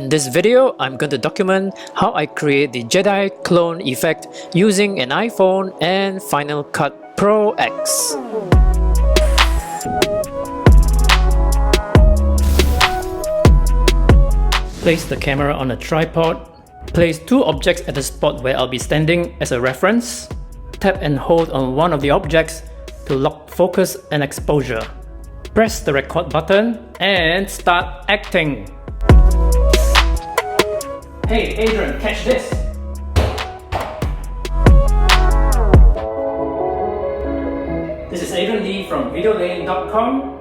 In this video, I'm going to document how I create the Jedi clone effect using an iPhone and Final Cut Pro X. Place the camera on a tripod. Place two objects at the spot where I'll be standing as a reference. Tap and hold on one of the objects to lock focus and exposure. Press the record button and start acting. Hey Adrian, catch this! This is Adrian Lee from videolane.com.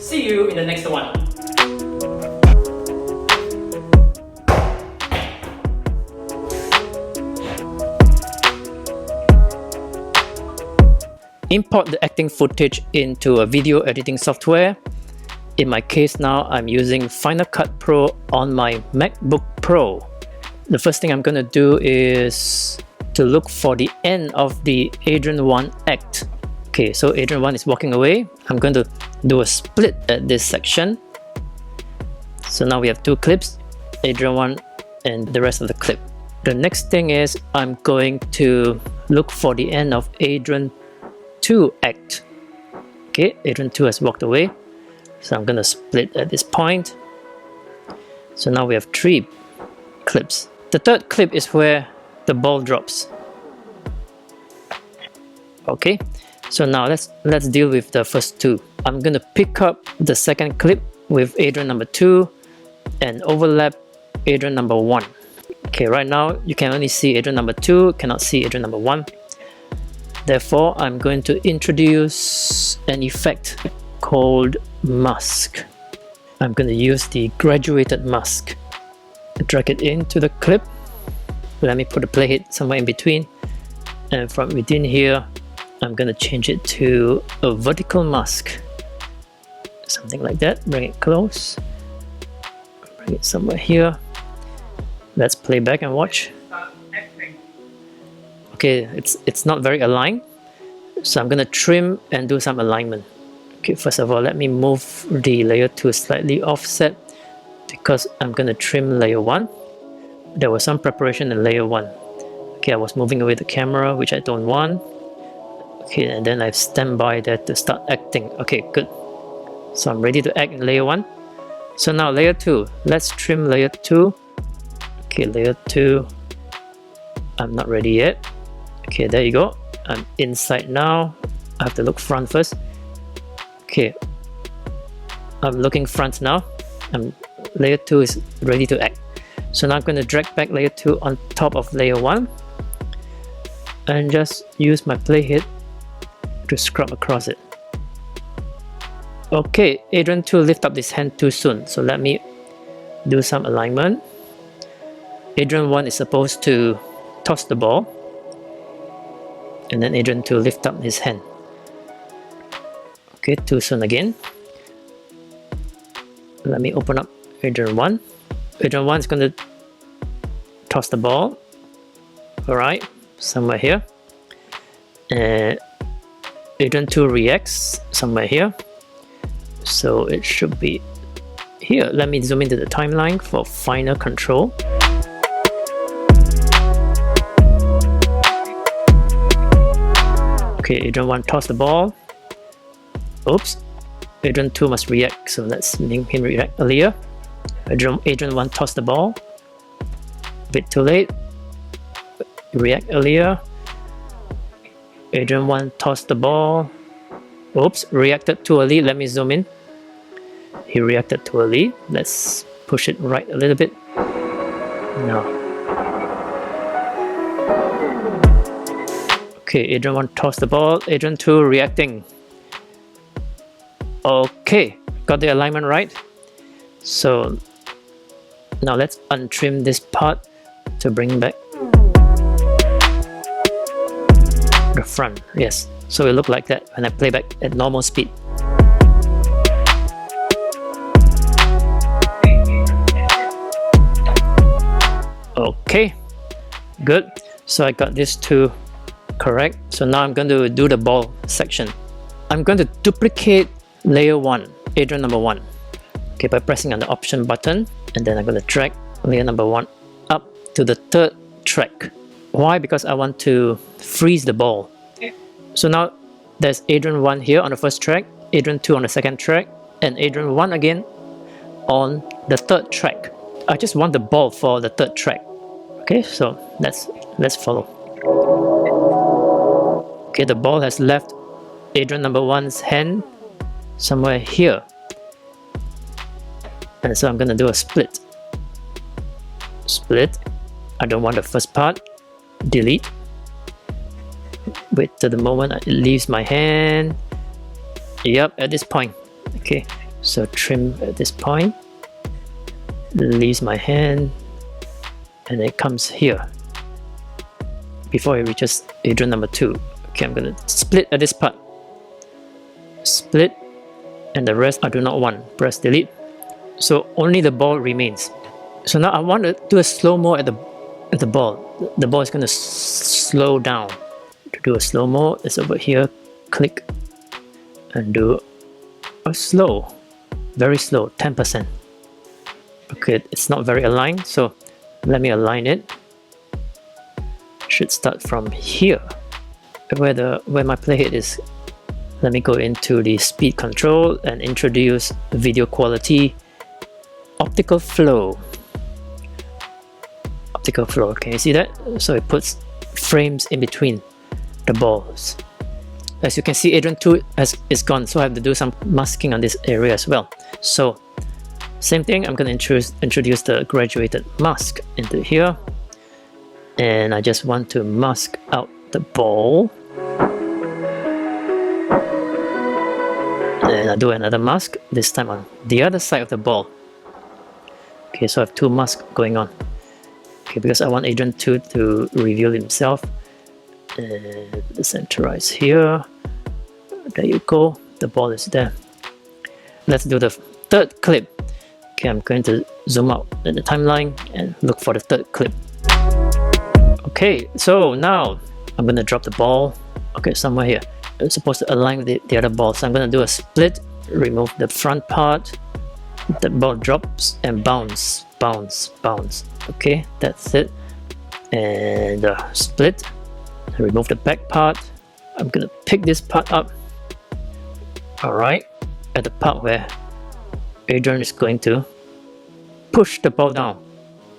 See you in the next one. Import the acting footage into a video editing software. In my case now, I'm using Final Cut Pro on my MacBook Pro. The first thing I'm going to do is to look for the end of the Adrian 1 act. Okay, so Adrian 1 is walking away. I'm going to do a split at this section. So now we have two clips, Adrian 1 and the rest of the clip. The next thing is I'm going to look for the end of Adrian 2 act. Okay, Adrian 2 has walked away, so I'm gonna split at this point. So now we have three clips. The third clip is where the ball drops. Okay, so now let's deal with the first two. I'm gonna pick up the second clip with Adrian number 2 and overlap Adrian number 1. Okay, right now you can only see Adrian number 2, cannot see Adrian number 1. Therefore, I'm going to introduce an effect called mask. I'm going to use the graduated mask. Drag it into the clip. Let me put a playhead somewhere in between. And from within here, I'm going to change it to a vertical mask. Something like that. Bring it close. Bring it somewhere here. Let's play back and watch. Okay, it's not very aligned, so I'm gonna trim and do some alignment. Okay, first of all, let me move the layer 2 slightly offset because I'm gonna trim layer 1. There was some preparation in layer 1. Okay, I was moving away the camera, which I don't want. Okay, and then I've stand by there to start acting. Okay, good. So I'm ready to act in layer 1. So now layer 2, let's trim layer 2. Okay, layer 2, I'm not ready yet. Okay, there you go. I'm inside now. I have to look front first. Okay, I'm looking front now. Layer 2 is ready to act. So now I'm going to drag back layer 2 on top of layer 1 and just use my playhead to scrub across it. Okay, Adrian 2 lift up his hand too soon, so let me do some alignment. Adrian 1 is supposed to toss the ball, and then Adrian 2 lift up his hand. Okay, too soon again. Let me open up Adrian 1. Adrian 1 is going to toss the ball. Alright, somewhere here. And Adrian 2 reacts somewhere here. So it should be here. Let me zoom into the timeline for final control. Okay, Adrian 1 toss the ball. Oops. Adrian 2 must react, so let's make him react earlier. Adrian 1 toss the ball. A bit too late. React earlier. Adrian 1 toss the ball. Oops, reacted too early. Let me zoom in. He reacted too early. Let's push it right a little bit. No. Okay, Adrian 1 toss the ball, Adrian 2 reacting. Okay, got the alignment right. So now let's untrim this part to bring back the front. Yes, so it look like that when I play back at normal speed. Okay, good. So I got these two correct. So now I'm going to do the ball section. I'm going to duplicate layer 1, Adrian number 1. Okay, by pressing on the option button, and then I'm going to drag layer number 1 up to the third track. Why? Because I want to freeze the ball. So now there's Adrian 1 here on the first track, Adrian 2 on the second track, and Adrian 1 again on the third track. I just want the ball for the third track. Okay, so let's follow. Okay, the ball has left Adrian number 1's hand somewhere here. And so I'm gonna do a split. Split. I don't want the first part. Delete. Wait till the moment it leaves my hand. Yep, at this point. Okay, so trim at this point. Leaves my hand. And it comes here. Before it reaches Adrian number 2. Okay, I'm gonna split at this part. Split. And the rest I do not want. Press delete. So only the ball remains. So now I want to do a slow-mo at the ball. The ball is going to slow down. To do a slow-mo, it's over here. Click and do a slow, very slow, 10%. Okay, it's not very aligned, so let me align it. Should start from here, where my playhead is. Let me go into the speed control and introduce video quality. Optical flow. Optical flow, can you see that? So it puts frames in between the balls. As you can see, Adrian 2 is gone, so I have to do some masking on this area as well. So same thing, I'm going to introduce the graduated mask into here, and I just want to mask out the ball, and I do another mask, this time on the other side of the ball. Okay, so I have two masks going on. Okay, because I want Adrian 2 to reveal himself. And centerize here. There you go. The ball is there. Let's do the third clip. Okay, I'm going to zoom out in the timeline and look for the third clip. Okay, so now I'm going to drop the ball. Okay, somewhere here. It's supposed to align with the other ball. So I'm going to do a split, remove the front part. The ball drops and bounce, bounce, bounce. Okay, that's it. And split. Remove the back part. I'm gonna pick this part up. Alright, at the part where Adrian is going to push the ball down.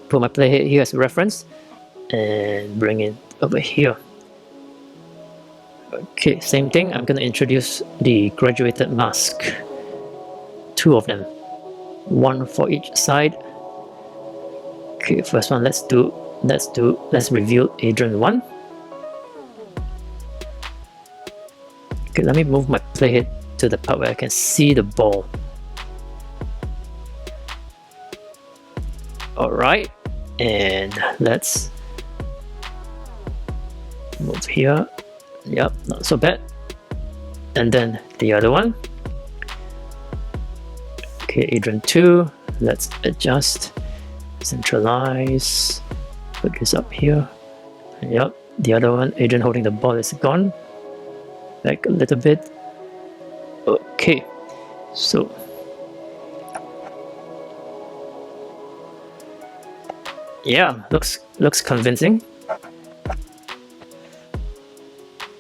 Put my playhead here as a reference and bring it over here. Okay, same thing. I'm gonna introduce the graduated mask. Two of them. One for each side. Okay, first one, let's reveal Adrian 1. Okay, let me move my playhead to the part where I can see the ball. Alright, and let's move here. Yep, not so bad. And then the other one. Okay, Adrian 2, let's adjust, centralize, put this up here. Yep, the other one, Adrian holding the ball, is gone. Back a little bit. Okay, so yeah, looks convincing.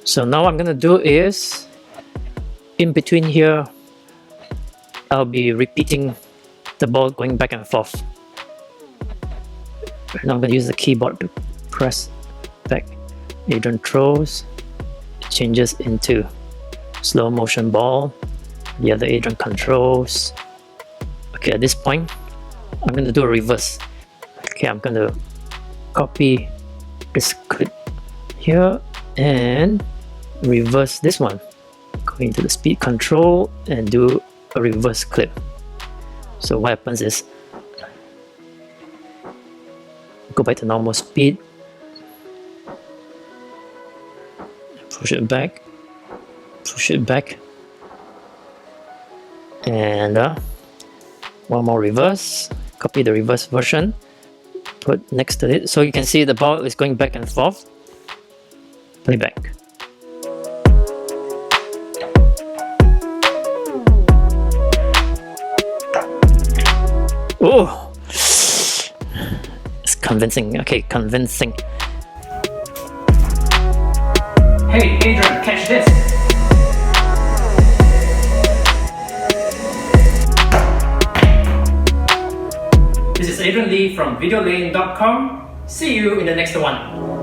So now what I'm gonna do is, in between here, I'll be repeating the ball going back and forth. Now I'm going to use the keyboard to press back. Adrian throws, it changes into slow motion ball. The other Adrian controls. Okay, at this point, I'm going to do a reverse. Okay, I'm going to copy this clip here and reverse this one. Go into the speed control and do a reverse clip. So what happens is, go back to normal speed, push it back, and one more reverse, copy the reverse version, put next to it, so you can see the ball is going back and forth. Play back. Oh, it's convincing. Okay, convincing. Hey, Adrian, catch this. This is Adrian Lee from videolane.com. See you in the next one.